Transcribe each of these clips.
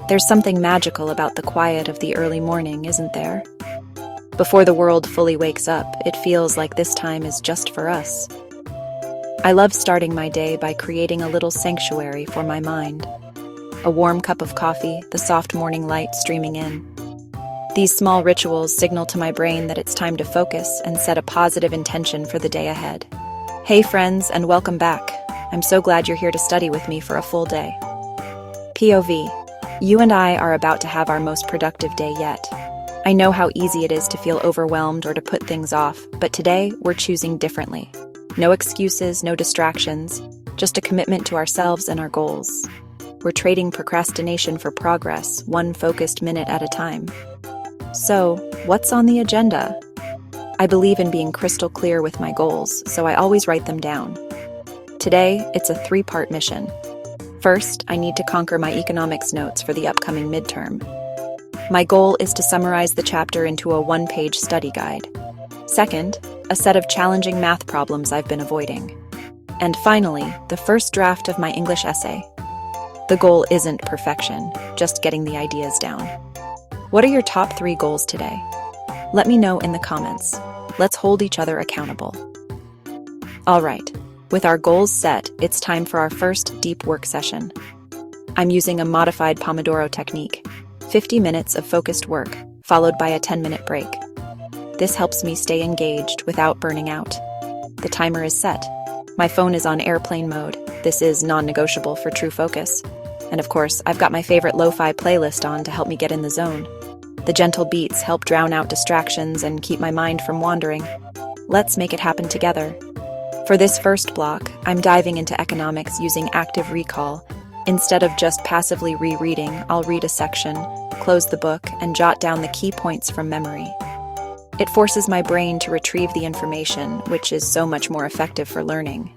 There's something magical about the quiet of the early morning, isn't there? Before the world fully wakes up, it feels like this time is just for us. I love starting my day by creating a little sanctuary for my mind. A warm cup of coffee, the soft morning light streaming in. These small rituals signal to my brain that it's time to focus and set a positive intention for the day ahead. Hey friends, and welcome back. I'm so glad you're here to study with me for a full day. POV. You and I are about to have our most productive day yet. I know how easy it is to feel overwhelmed or to put things off, but today we're choosing differently. No excuses, no distractions, just a commitment to ourselves and our goals. We're trading procrastination for progress, one focused minute at a time. So, what's on the agenda? I believe in being crystal clear with my goals, so I always write them down. Today, it's a three-part mission. First, I need to conquer my economics notes for the upcoming midterm. My goal is to summarize the chapter into a one-page study guide. Second, a set of challenging math problems I've been avoiding. And finally, the first draft of my English essay. The goal isn't perfection, just getting the ideas down. What are your top 3 goals today? Let me know in the comments. Let's hold each other accountable. All right, with our goals set, it's time for our first deep work session. I'm using a modified Pomodoro technique, 50 minutes of focused work, followed by a 10-minute break. This helps me stay engaged without burning out. The timer is set. My phone is on airplane mode. This is non-negotiable for true focus. And of course, I've got my favorite lo-fi playlist on to help me get in the zone. The gentle beats help drown out distractions and keep my mind from wandering. Let's make it happen together. For this first block, I'm diving into economics using active recall. Instead of just passively rereading, I'll read a section, close the book, and jot down the key points from memory. It forces my brain to retrieve the information, which is so much more effective for learning.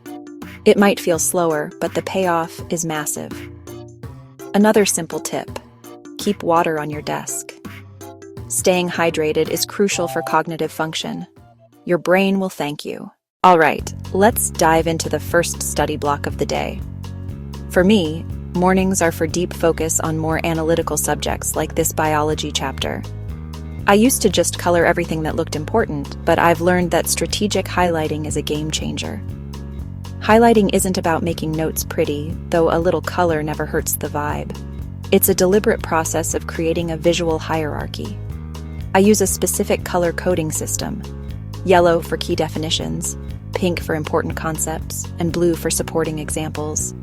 It might feel slower, but the payoff is massive. Another simple tip: keep water on your desk. Staying hydrated is crucial for cognitive function. Your brain will thank you. All right, let's dive into the first study block of the day. For me, mornings are for deep focus on more analytical subjects like this biology chapter. I used to just color everything that looked important, but I've learned that strategic highlighting is a game changer. Highlighting isn't about making notes pretty, though a little color never hurts the vibe. It's a deliberate process of creating a visual hierarchy. I use a specific color coding system: yellow for key definitions, pink for important concepts, and blue for supporting examples.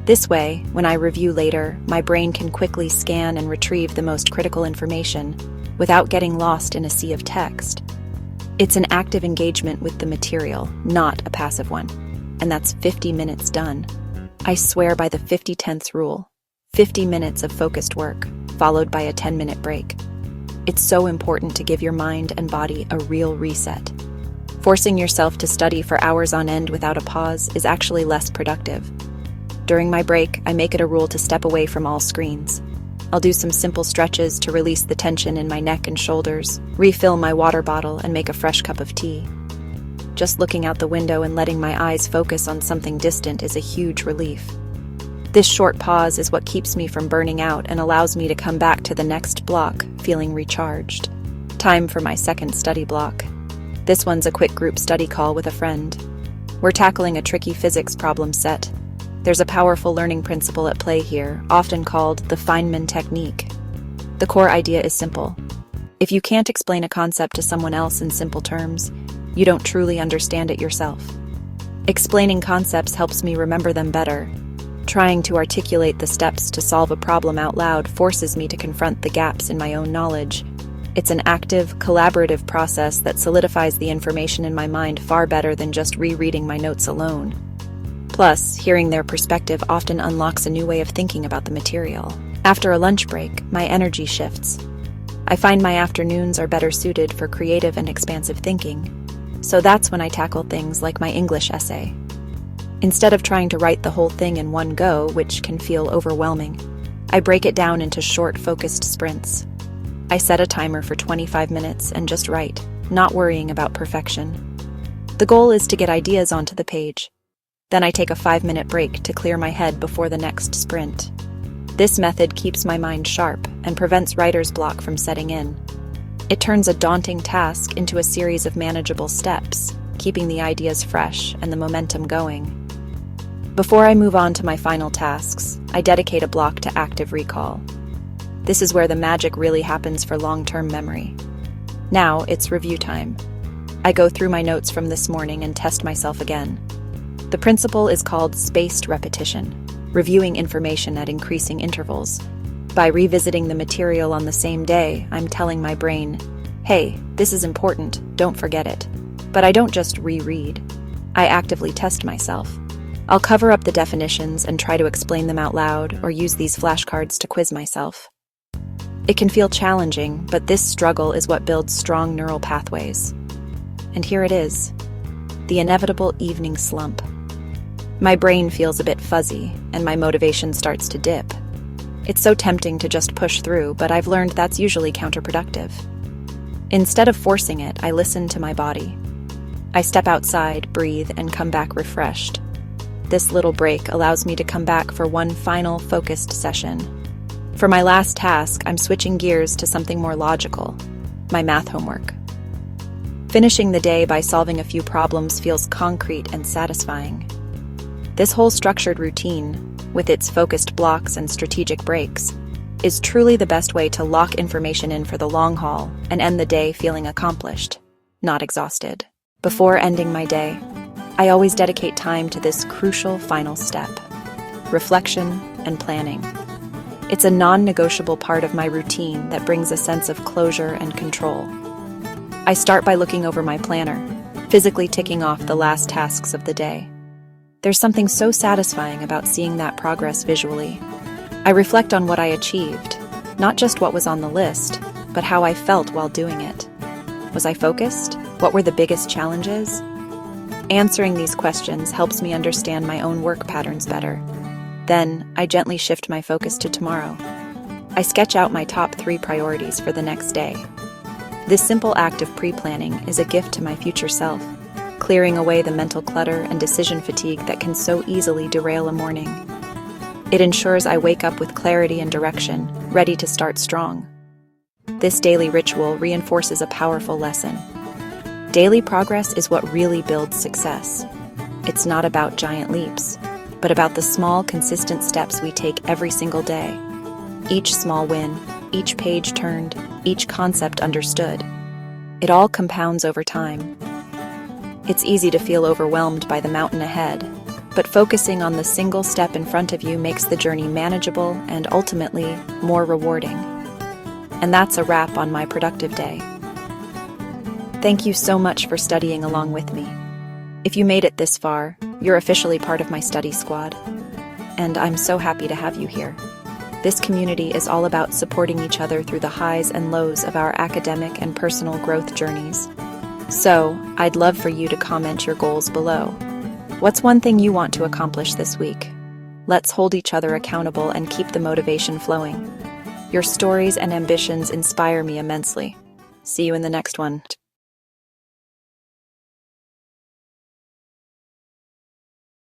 This way, when I review later, my brain can quickly scan and retrieve the most critical information without getting lost in a sea of text. It's an active engagement with the material, not a passive one. And that's 50 minutes done. I swear by the 50/10 rule. 50 minutes of focused work, followed by a 10-minute break. It's so important to give your mind and body a real reset. Forcing yourself to study for hours on end without a pause is actually less productive. During my break, I make it a rule to step away from all screens. I'll do some simple stretches to release the tension in my neck and shoulders, refill my water bottle, and make a fresh cup of tea. Just looking out the window and letting my eyes focus on something distant is a huge relief. This short pause is what keeps me from burning out and allows me to come back to the next block feeling recharged. Time for my second study block. This one's a quick group study call with a friend. We're tackling a tricky physics problem set. There's a powerful learning principle at play here, often called the Feynman technique. The core idea is simple. If you can't explain a concept to someone else in simple terms, you don't truly understand it yourself. Explaining concepts helps me remember them better. Trying to articulate the steps to solve a problem out loud forces me to confront the gaps in my own knowledge. It's an active, collaborative process that solidifies the information in my mind far better than just rereading my notes alone. Plus, hearing their perspective often unlocks a new way of thinking about the material. After a lunch break, my energy shifts. I find my afternoons are better suited for creative and expansive thinking. So that's when I tackle things like my English essay. Instead of trying to write the whole thing in one go, which can feel overwhelming, I break it down into short, focused sprints. I set a timer for 25 minutes and just write, not worrying about perfection. The goal is to get ideas onto the page. Then I take a 5-minute break to clear my head before the next sprint. This method keeps my mind sharp and prevents writer's block from setting in. It turns a daunting task into a series of manageable steps, keeping the ideas fresh and the momentum going. Before I move on to my final tasks, I dedicate a block to active recall. This is where the magic really happens for long-term memory. Now it's review time. I go through my notes from this morning and test myself again. The principle is called spaced repetition, reviewing information at increasing intervals. By revisiting the material on the same day, I'm telling my brain, hey, this is important, don't forget it. But I don't just reread. I actively test myself. I'll cover up the definitions and try to explain them out loud or use these flashcards to quiz myself. It can feel challenging, but this struggle is what builds strong neural pathways. And here it is, the inevitable evening slump. My brain feels a bit fuzzy, and my motivation starts to dip. It's so tempting to just push through, but I've learned that's usually counterproductive. Instead of forcing it, I listen to my body. I step outside, breathe, and come back refreshed. This little break allows me to come back for one final focused session. For my last task, I'm switching gears to something more logical, my math homework. Finishing the day by solving a few problems feels concrete and satisfying. This whole structured routine, with its focused blocks and strategic breaks, is truly the best way to lock information in for the long haul and end the day feeling accomplished, not exhausted. Before ending my day, I always dedicate time to this crucial final step, reflection and planning. It's a non-negotiable part of my routine that brings a sense of closure and control. I start by looking over my planner, physically ticking off the last tasks of the day. There's something so satisfying about seeing that progress visually. I reflect on what I achieved, not just what was on the list, but how I felt while doing it. Was I focused? What were the biggest challenges? Answering these questions helps me understand my own work patterns better. Then, I gently shift my focus to tomorrow. I sketch out my top 3 priorities for the next day. This simple act of pre-planning is a gift to my future self, clearing away the mental clutter and decision fatigue that can so easily derail a morning. It ensures I wake up with clarity and direction, ready to start strong. This daily ritual reinforces a powerful lesson. Daily progress is what really builds success. It's not about giant leaps, but about the small, consistent steps we take every single day. Each small win, each page turned, each concept understood. It all compounds over time. It's easy to feel overwhelmed by the mountain ahead, but focusing on the single step in front of you makes the journey manageable and ultimately more rewarding. And that's a wrap on my productive day. Thank you so much for studying along with me. If you made it this far, you're officially part of my study squad, and I'm so happy to have you here. This community is all about supporting each other through the highs and lows of our academic and personal growth journeys. So, I'd love for you to comment your goals below. What's one thing you want to accomplish this week? Let's hold each other accountable and keep the motivation flowing. Your stories and ambitions inspire me immensely. See you in the next one.